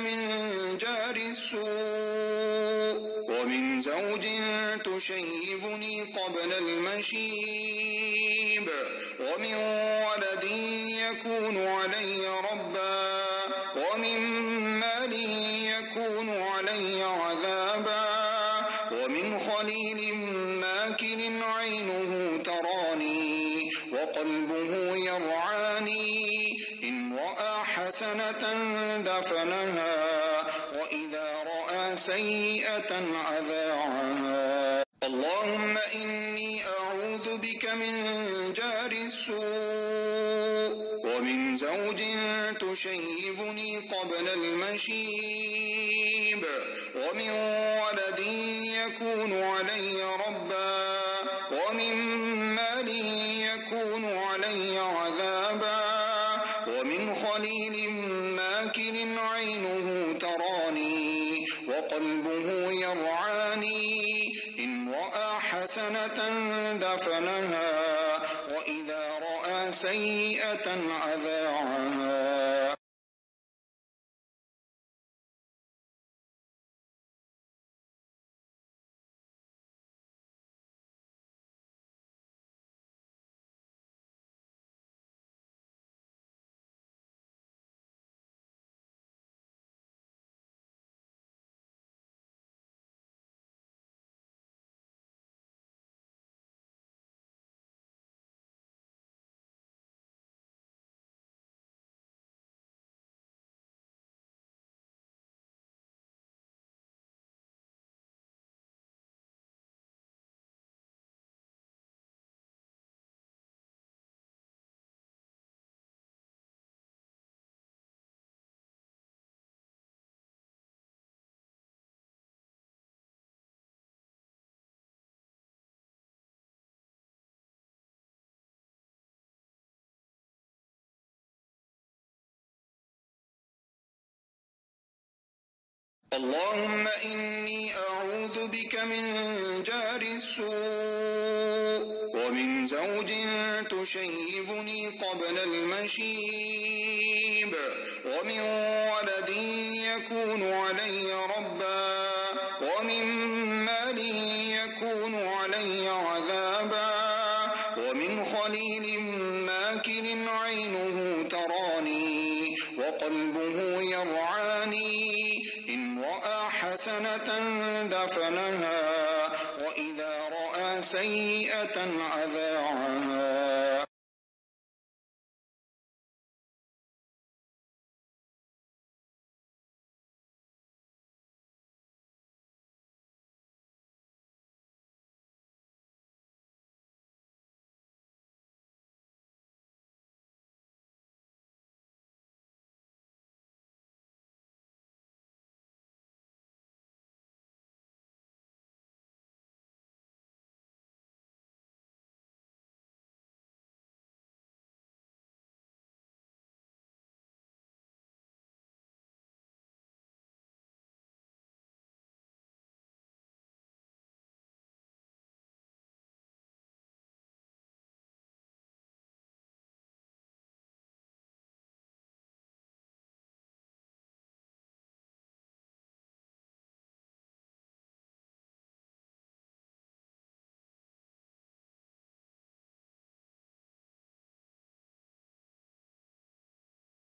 من جار السوء ومن زوج تشيبني قبل المشيب ومن ولد يكون علي ربا ومن مال يكون علي عذابا ومن خليل ماكن عينه تراني وقلبه يرعاني إن رأى حسنة دفنها وإذا رأى سيئة أذاعها. اللهم إني أعوذ بك من جار السوء ومن زوج تشيبني قبل المشيب ومن ولد يكون علي ربا ومن مال يكون علي عذابا ومن خليل ماكن عينه تراني وقلبه يرعاني إن رأى حسنة دفنها وإذا رأى سيئة أذاعها. اللهم إني أعوذ بك من جار السوء ومن زوج تشيبني قبل المشيب ومن ولد يكون علي ربا ومن مال يكون علي عذابا ومن خليل ماكن عينه تراني وقلبه يرعاني إن رأى حسنة دفنها وإذا رأى سيئة أذاعها.